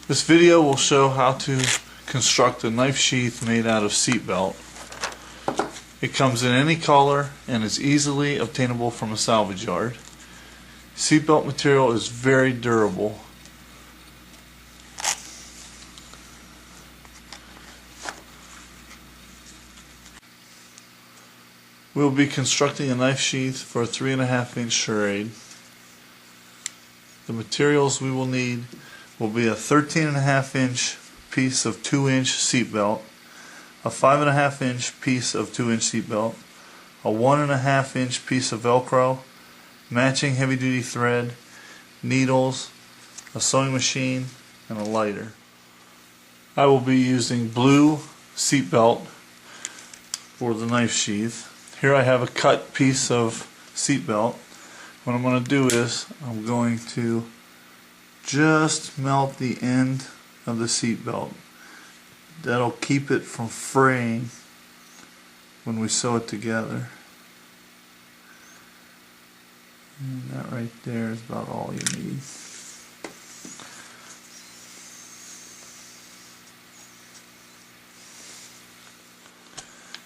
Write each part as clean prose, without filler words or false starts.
This video will show how to construct a knife sheath made out of seat belt. It comes in any color and is easily obtainable from a salvage yard. Seat belt material is very durable. We will be constructing a knife sheath for a 3.5-inch charade. The materials we will need will be a 13.5-inch piece of 2-inch seat belt, a 5.5-inch piece of 2-inch seat belt, a 1.5-inch piece of Velcro, matching heavy-duty thread, needles, a sewing machine, and a lighter. I will be using blue seat belt for the knife sheath. Here I have a cut piece of seat belt. What I'm going to do is I'm going to just melt the end of the seat belt. That'll keep it from fraying when we sew it together. And that right there is about all you need.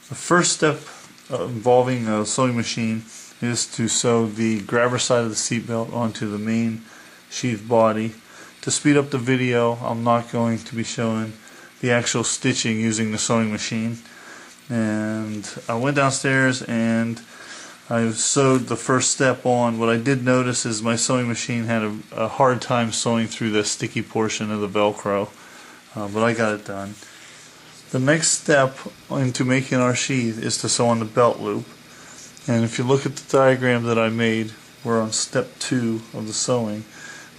The first step involving a sewing machine is to sew the grabber side of the seat belt onto the main sheath body. To speed up the video, I'm not going to be showing the actual stitching using the sewing machine. And I went downstairs and I sewed the first step on. What I did notice is my sewing machine had a hard time sewing through the sticky portion of the Velcro, but I got it done. The next step into making our sheath is to sew on the belt loop. And if you look at the diagram that I made, we're on step 2 of the sewing.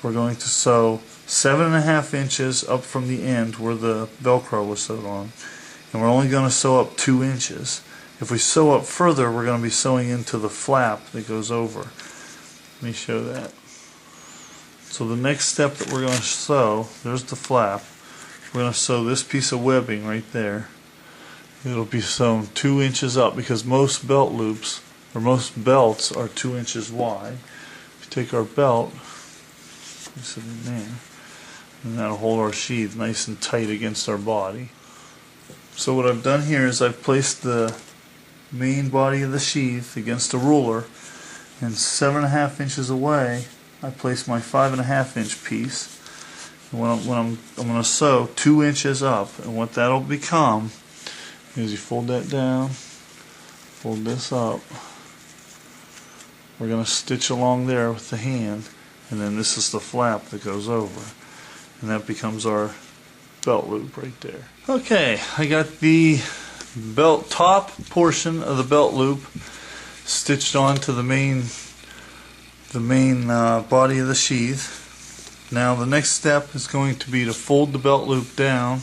We're going to sew 7.5 inches up from the end where the Velcro was sewed on. And we're only going to sew up 2 inches. If we sew up further, we're going to be sewing into the flap that goes over. Let me show that. So the next step that we're going to sew, there's the flap. We're going to sew this piece of webbing right there. It'll be sewn 2 inches up because most belt loops, or most belts, are 2 inches wide. If you take our belt, place it in there, and that'll hold our sheath nice and tight against our body. So what I've done here is I've placed the main body of the sheath against a ruler, and 7.5 inches away I place my 5.5-inch piece. And I'm going to sew 2 inches up, and what that'll become is you fold that down, fold this up. We're going to stitch along there with the hand, and then this is the flap that goes over, and that becomes our belt loop right there. Okay, I got the belt top portion of the belt loop stitched onto the main body of the sheath. Now the next step is going to be to fold the belt loop down.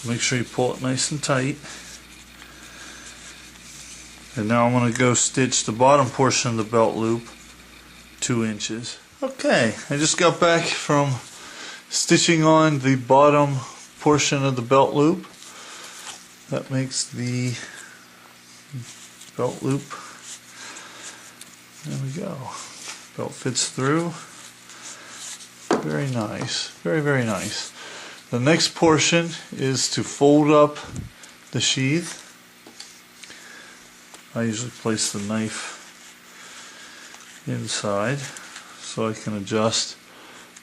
Make sure you pull it nice and tight. And now I'm going to go stitch the bottom portion of the belt loop 2 inches. Okay, I just got back from stitching on the bottom portion of the belt loop. That makes the belt loop. There we go. Belt fits through. Very nice. Very, very nice. The next portion is to fold up the sheath. I usually place the knife inside so I can adjust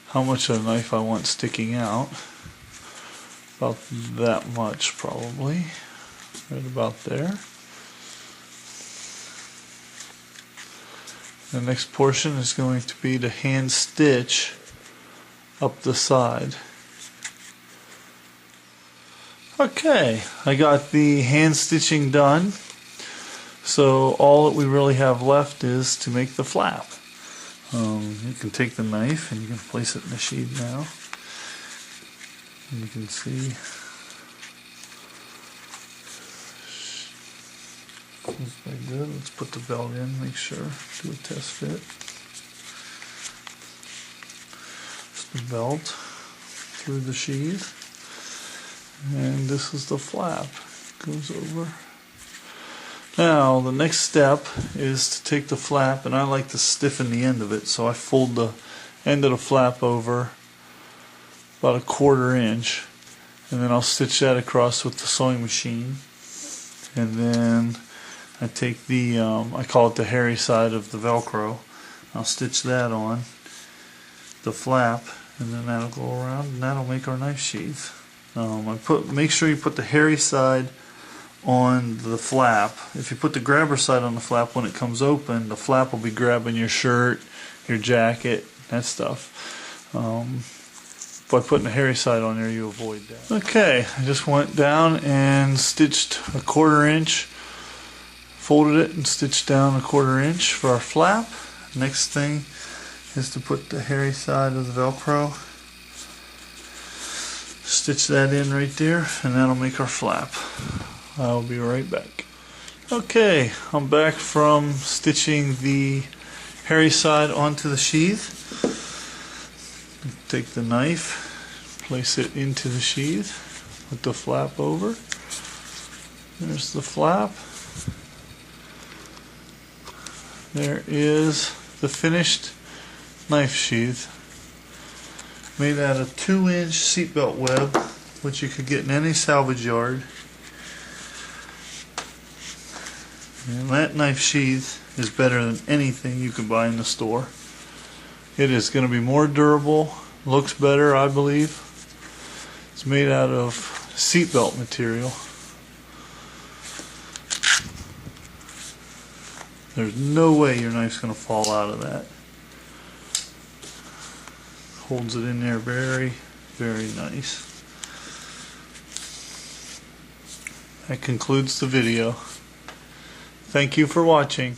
how much of the knife I want sticking out. About that much probably. Right about there. The next portion is going to be to hand stitch up the side. Okay, I got the hand stitching done, so all that we really have left is to make the flap. You can take the knife and you can place it in the sheath now, and you can see that's very good. Let's put the belt in, make sure, do a test fit. The belt through the sheath, and this is the flap. Goes over. Now the next step is to take the flap, and I like to stiffen the end of it, so I fold the end of the flap over about 1/4 inch, and then I'll stitch that across with the sewing machine. And then I take the I call it the hairy side of the Velcro. I'll stitch that on the flap, and then that'll go around, and that'll make our knife sheath. Make sure you put the hairy side on the flap. If you put the grabber side on the flap, when it comes open, the flap will be grabbing your shirt, your jacket, that stuff. By putting the hairy side on there, you avoid that. Okay, I just went down and stitched 1/4 inch, folded it and stitched down 1/4 inch for our flap. Next thing is to put the hairy side of the Velcro, stitch that in right there, and that'll make our flap. I'll be right back. Okay, I'm back from stitching the hairy side onto the sheath. Take the knife, place it into the sheath, put the flap over. There's the flap. There is the finished knife sheath, made out of 2-inch seat belt web, which you could get in any salvage yard. And that knife sheath is better than anything you can buy in the store. It is going to be more durable, looks better, I believe. It's made out of seat belt material. There's no way your knife's going to fall out of that. Holds it in there very, very nice. That concludes the video. Thank you for watching.